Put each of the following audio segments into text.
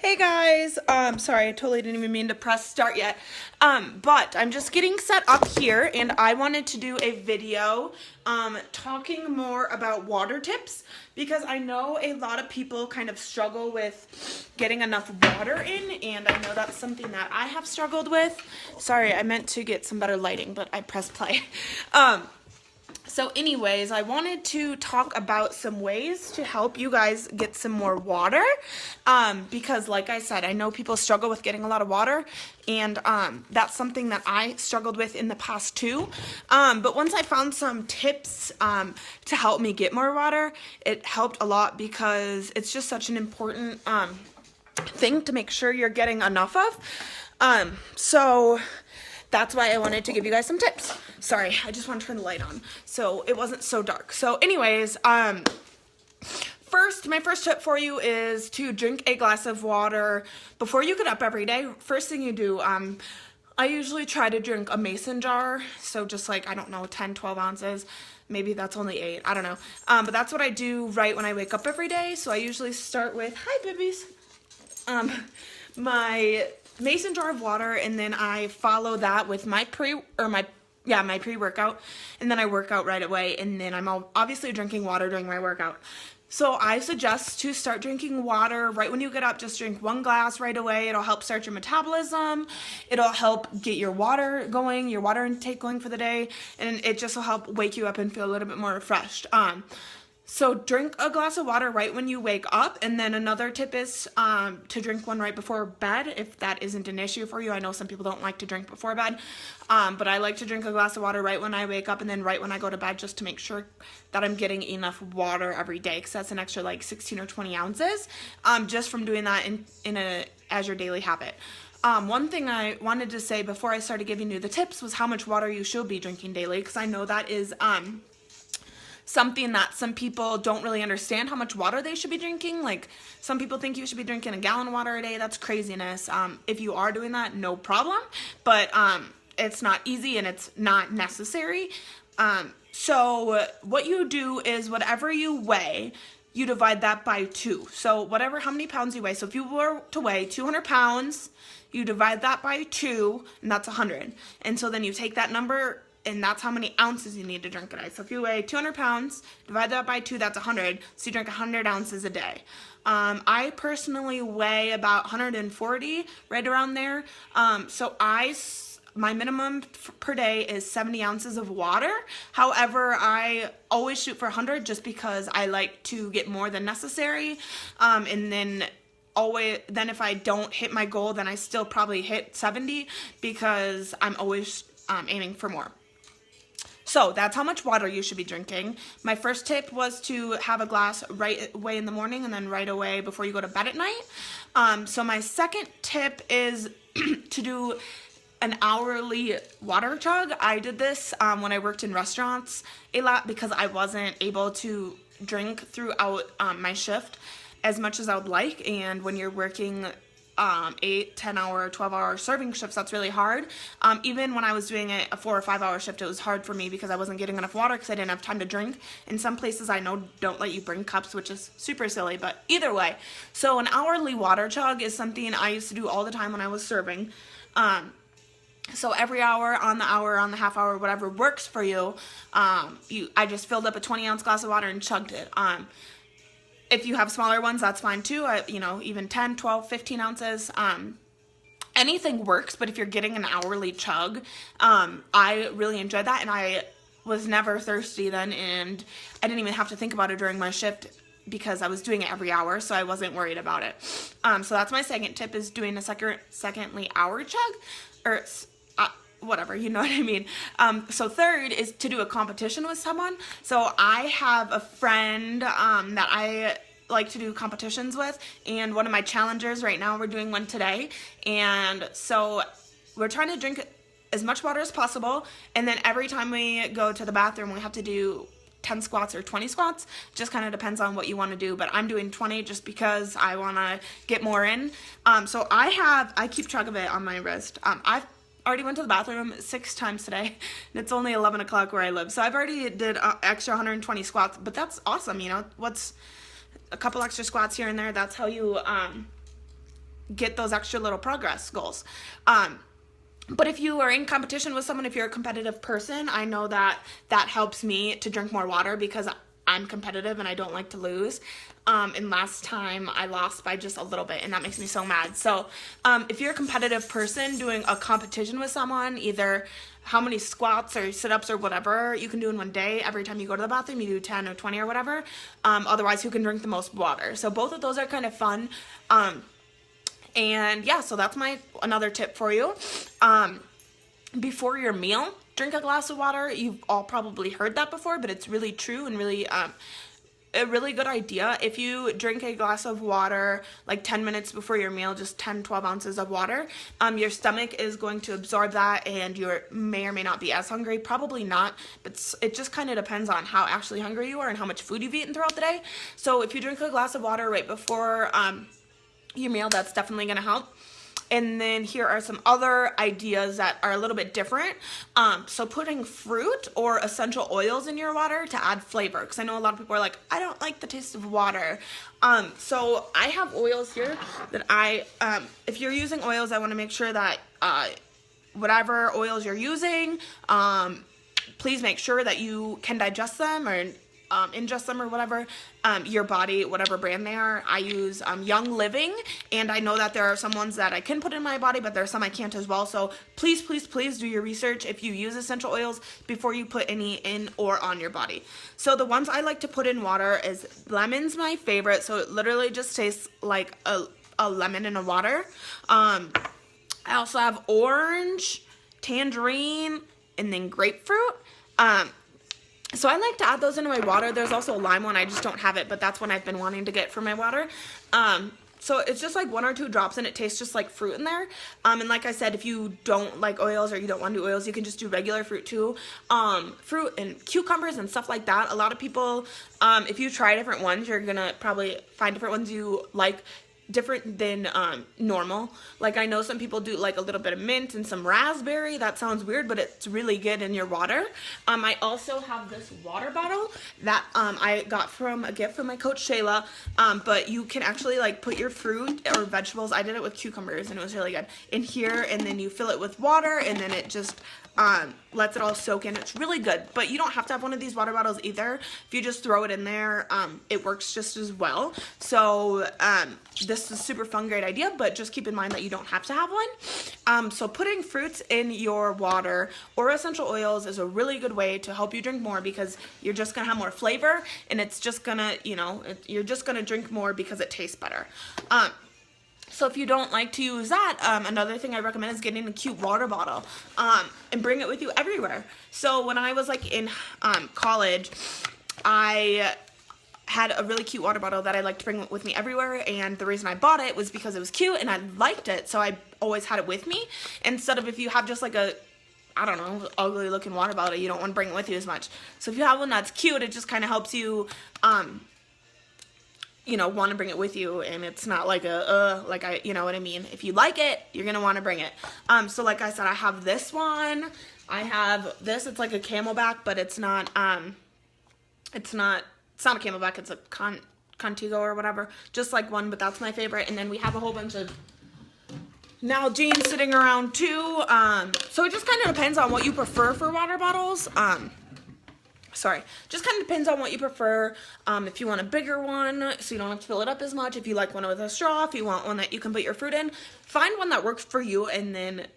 Hey guys, sorry, I totally didn't even mean to press start yet, but I'm just getting set up here, and I wanted to do a video, talking more about water tips, because I know a lot of people kind of struggle with getting enough water in, and I know that's something that I have struggled with. Sorry, I meant to get some better lighting, but I pressed play. So anyways, I wanted to talk about some ways to help you guys get some more water, because like I said, I know people struggle with getting a lot of water, and that's something that I struggled with in the past too. But once I found some tips to help me get more water, it helped a lot because it's just such an important thing to make sure you're getting enough of. So that's why I wanted to give you guys some tips. Sorry, I just want to turn the light on so it wasn't so dark. So anyways, my first tip for you is to drink a glass of water before you get up every day. First thing you do, I usually try to drink a mason jar, so just like, I don't know, 10, 12 ounces. Maybe that's only 8, I don't know. But that's what I do right when I wake up every day. So I usually start with, hi babies, my mason jar of water, and then I follow that with my pre-workout, and then I work out right away, and then I'm obviously drinking water during my workout. So I suggest to start drinking water right when you get up. Just drink 1 glass right away. It'll help start your metabolism. It'll help get your water going, your water intake going for the day, and it just will help wake you up and feel a little bit more refreshed. So drink a glass of water right when you wake up, and then another tip is to drink one right before bed if that isn't an issue for you. I know some people don't like to drink before bed, but I like to drink a glass of water right when I wake up and then right when I go to bed, just to make sure that I'm getting enough water every day, because that's an extra like 16 or 20 ounces just from doing that as your daily habit. One thing I wanted to say before I started giving you the tips was how much water you should be drinking daily, because I know that is something that some people don't really understand, how much water they should be drinking. Like, some people think you should be drinking a gallon of water a day. That's craziness. If you are doing that, no problem, but it's not easy and it's not necessary. So what you do is whatever you weigh, you divide that by 2. So how many pounds you weigh. So if you were to weigh 200 pounds, you divide that by 2, and that's 100. And so then you take that number, and that's how many ounces you need to drink a day. So if you weigh 200 pounds, divide that by 2, that's 100. So you drink 100 ounces a day. I personally weigh about 140, right around there. So my minimum per day is 70 ounces of water. However, I always shoot for 100 just because I like to get more than necessary. And then if I don't hit my goal, then I still probably hit 70 because I'm always aiming for more. So that's how much water you should be drinking. My first tip was to have a glass right away in the morning and then right away before you go to bed at night. So my second tip is to do an hourly water chug. I did this when I worked in restaurants a lot because I wasn't able to drink throughout my shift as much as I would like. And when you're working 8, 10 hour, 12 hour serving shifts, that's really hard. Even when I was doing a 4 or 5 hour shift, it was hard for me because I wasn't getting enough water because I didn't have time to drink. In some places I know don't let you bring cups, which is super silly, but either way. So an hourly water chug is something I used to do all the time when I was serving. So every hour, on the half hour, whatever works for you, I just filled up a 20-ounce glass of water and chugged it. If you have smaller ones, that's fine too. Even 10, 12, 15 ounces. Anything works, but if you're getting an hourly chug, I really enjoyed that, and I was never thirsty then, and I didn't even have to think about it during my shift because I was doing it every hour, so I wasn't worried about it. So that's my second tip, is doing a secondly hour chug, or whatever, you know what I mean. So third is to do a competition with someone. So I have a friend that I like to do competitions with, and one of my challengers right now, we're doing one today, and so we're trying to drink as much water as possible, and then every time we go to the bathroom we have to do 10 squats or 20 squats. Just kind of depends on what you want to do, but I'm doing 20 just because I want to get more in. So I keep track of it on my wrist. I've already went to the bathroom 6 times today, and it's only 11 o'clock where I live, so I've already did extra 120 squats, but that's awesome. What's a couple extra squats here and there? That's how you get those extra little progress goals. But if you are in competition with someone, if you're a competitive person, I know that that helps me to drink more water because I'm competitive and I don't like to lose. And last time I lost by just a little bit, and that makes me so mad. So if you're a competitive person doing a competition with someone, either how many squats or sit-ups or whatever you can do in one day, every time you go to the bathroom, you do 10 or 20 or whatever. Otherwise, who can drink the most water? So both of those are kind of fun. And yeah, so that's another tip for you. Before your meal, drink a glass of water. You've all probably heard that before, but it's really true and really a really good idea. If you drink a glass of water like 10 minutes before your meal, just 10-12 ounces of water, your stomach is going to absorb that, and you may or may not be as hungry. Probably not, but it just kind of depends on how actually hungry you are and how much food you've eaten throughout the day. So if you drink a glass of water right before your meal, that's definitely going to help. And then here are some other ideas that are a little bit different. So putting fruit or essential oils in your water to add flavor, because I know a lot of people are like, I don't like the taste of water. So I have oils here that if you're using oils, I want to make sure that whatever oils you're using, please make sure that you can digest them or ingest them or whatever, your body, whatever brand they are. I use Young Living, and I know that there are some ones that I can put in my body, but there are some I can't as well. So please, please, please do your research if you use essential oils before you put any in or on your body. So the ones I like to put in water is lemon's my favorite. So it literally just tastes like a lemon in a water. I also have orange, tangerine, and then grapefruit. So I like to add those into my water. There's also a lime one. I just don't have it, but that's one I've been wanting to get for my water. So it's just like 1 or 2 drops, and it tastes just like fruit in there. And like I said, if you don't like oils or you don't want to do oils, you can just do regular fruit too. Fruit and cucumbers and stuff like that. A lot of people, if you try different ones, you're gonna probably find different ones you like different than normal. Like I know some people do like a little bit of mint and some raspberry. That sounds weird, but it's really good in your water. I also have this water bottle that I got from a gift from my coach Shayla, but you can actually like put your fruit or vegetables, I did it with cucumbers and it was really good, in here, and then you fill it with water, and then it just lets it all soak in. It's really good, but you don't have to have one of these water bottles either. If you just throw it in there, it works just as well. So this is a super fun, great idea, but just keep in mind that you don't have to have one. So putting fruits in your water or essential oils is a really good way to help you drink more, because you're just gonna have more flavor, and it's just gonna, you're just gonna drink more because it tastes better. So if you don't like to use that, another thing I recommend is getting a cute water bottle and bring it with you everywhere. So when I was like in college, I had a really cute water bottle that I liked to bring with me everywhere, and the reason I bought it was because it was cute and I liked it, so I always had it with me. Instead of if you have just like a, I don't know, ugly looking water bottle, you don't want to bring it with you as much. So if you have one that's cute, it just kind of helps you want to bring it with you, and it's not like you know what I mean. If you like it, you're going to want to bring it. So like I said, I have this one. I have this. It's like a Camelback, but it's not a Camelback. It's a Contigo or whatever. Just like one, but that's my favorite. And then we have a whole bunch of Nalgene sitting around too. So it just kind of depends on what you prefer for water bottles. Just kind of depends on what you prefer. If you want a bigger one, so you don't have to fill it up as much. If you like one with a straw, if you want one that you can put your fruit in, find one that works for you and then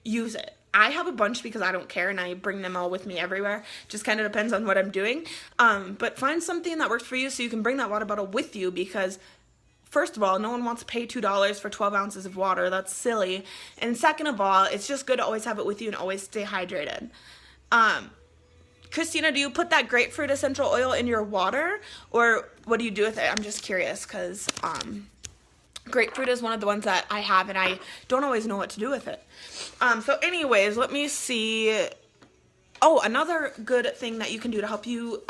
use it. I have a bunch because I don't care, and I bring them all with me everywhere. Just kind of depends on what I'm doing. But find something that works for you so you can bring that water bottle with you, because first of all, no one wants to pay $2 for 12 ounces of water. That's silly. And second of all, it's just good to always have it with you and always stay hydrated. Christina, do you put that grapefruit essential oil in your water, or what do you do with it? I'm just curious, because grapefruit is one of the ones that I have, and I don't always know what to do with it. So anyways, let me see. Oh, another good thing that you can do to help you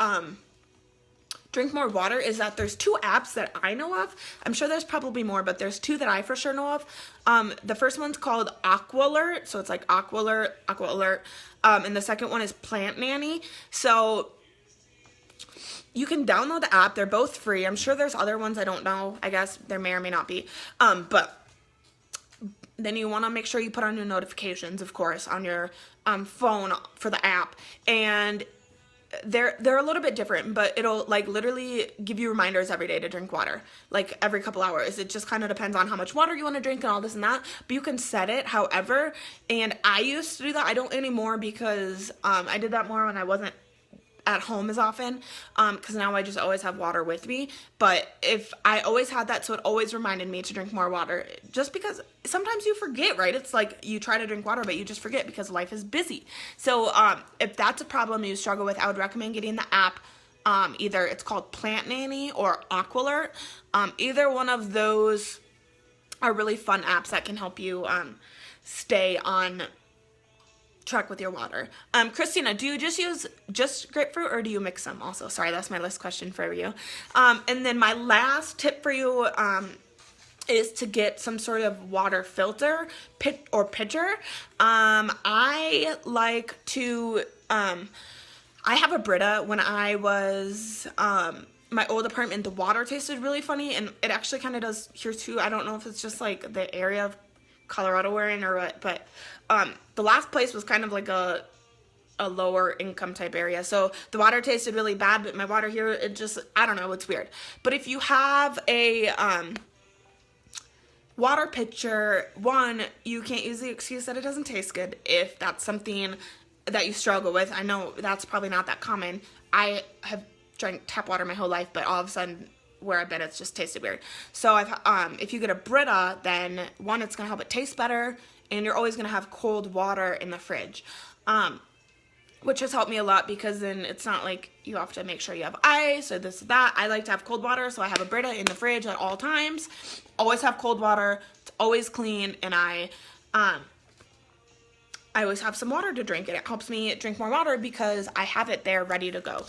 drink more water is that there's 2 apps that I know of. I'm sure there's probably more, but there's 2 that I for sure know of. The first one's called Aqualert, so it's like Aqua Alert, and the second one is Plant Nanny. So you can download the app. They're both free. I'm sure there's other ones I don't know. I guess there may or may not be. But then you want to make sure you put on your notifications, of course, on your phone for the app. And they're a little bit different, but it'll like literally give you reminders every day to drink water, like every couple hours. It just kind of depends on how much water you want to drink and all this and that, but you can set it however. And I used to do that. I don't anymore because I did that more when I wasn't at home as often, because now I just always have water with me. But if I always had that, so it always reminded me to drink more water, just because sometimes you forget, right? It's like you try to drink water but you just forget because life is busy. So if that's a problem you struggle with, I would recommend getting the app. Either it's called Plant Nanny or Aqualert. Either one of those are really fun apps that can help you stay on track with your water. Christina, do you just use grapefruit or do you mix them also? Sorry, that's my last question for you. And then my last tip for you is to get some sort of water filter or pitcher. I like to, I have a Brita. When I was, my old apartment, the water tasted really funny, and it actually kind of does here too. I don't know if it's just like the area of Colorado we're in or what, but the last place was kind of like a lower income type area, so the water tasted really bad, but my water here, it just, I don't know, it's weird. But if you have a water pitcher, one, you can't use the excuse that it doesn't taste good if that's something that you struggle with. I know that's probably not that common. I have drank tap water my whole life, but all of a sudden where I've been, it's just tasted weird. So if you get a Brita, then one, it's gonna help it taste better, and you're always gonna have cold water in the fridge, which has helped me a lot, because then it's not like you have to make sure you have ice or this or that. I like to have cold water, so I have a Brita in the fridge at all times. Always have cold water. It's always clean, and I always have some water to drink, and it helps me drink more water because I have it there ready to go.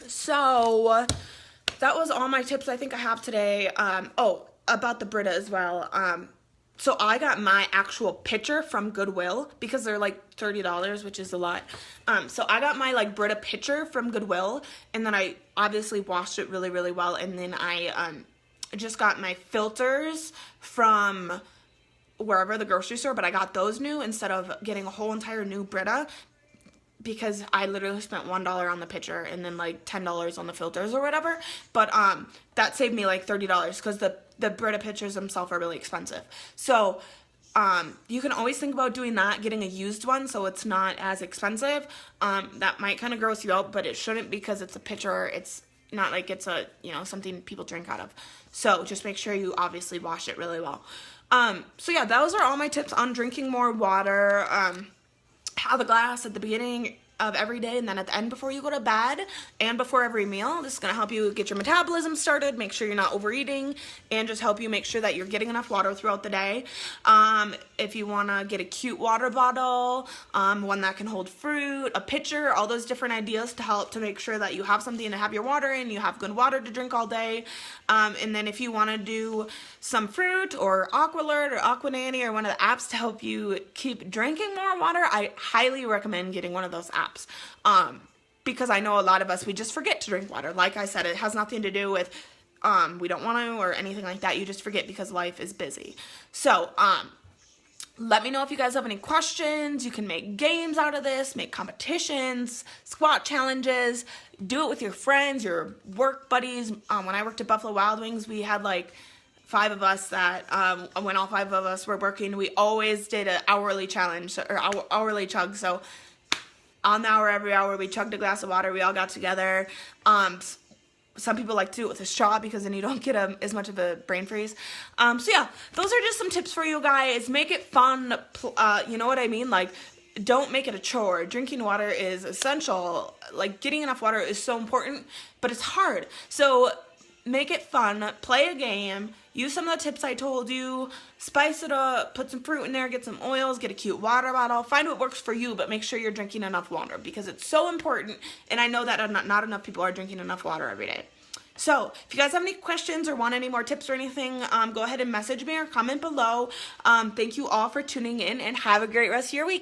So that was all my tips I think I have today. Oh, about the Brita as well. So I got my actual pitcher from Goodwill because they're like $30, which is a lot. So I got my like Brita pitcher from Goodwill, and then I obviously washed it really, really well. And then I just got my filters from wherever, the grocery store, but I got those new instead of getting a whole entire new Brita, because I literally spent $1 on the pitcher and then like $10 on the filters or whatever. But that saved me like $30 because the Brita pitchers themselves are really expensive. So you can always think about doing that, getting a used one so it's not as expensive. That might kind of gross you out, but it shouldn't, because it's a pitcher. It's not like it's a, you know, something people drink out of. So just make sure you obviously wash it really well. So yeah, those are all my tips on drinking more water. Have a glass at the beginning of every day and then at the end before you go to bed and before every meal. This is going to help you get your metabolism started, make sure you're not overeating, and just help you make sure that you're getting enough water throughout the day. If you want to get a cute water bottle, one that can hold fruit, a pitcher, all those different ideas to help to make sure that you have something to have your water in, you have good water to drink all day. And then if you want to do some fruit or Aqualert or Aquananny or one of the apps to help you keep drinking more water, I highly recommend getting one of those apps. Because I know a lot of us, we just forget to drink water. Like I said, it has nothing to do with we don't want to or anything like that. You just forget because life is busy. So let me know if you guys have any questions. You can make games out of this, make competitions, squat challenges, do it with your friends, your work buddies. When I worked at Buffalo Wild Wings, we had like 5 of us that when all 5 of us were working, we always did an hourly challenge or hourly chug. So on the hour, every hour, we chugged a glass of water. We all got together. Some people like to do it with a straw because then you don't get as much of a brain freeze. So yeah, those are just some tips for you guys. Make it fun. You know what I mean? Like, don't make it a chore. Drinking water is essential. Like, getting enough water is so important, but it's hard. So make it fun. Play a game. Use some of the tips I told you. Spice it up. Put some fruit in there. Get some oils. Get a cute water bottle. Find what works for you, but make sure you're drinking enough water because it's so important. And I know that not enough people are drinking enough water every day. So if you guys have any questions or want any more tips or anything, go ahead and message me or comment below. Thank you all for tuning in, and have a great rest of your week.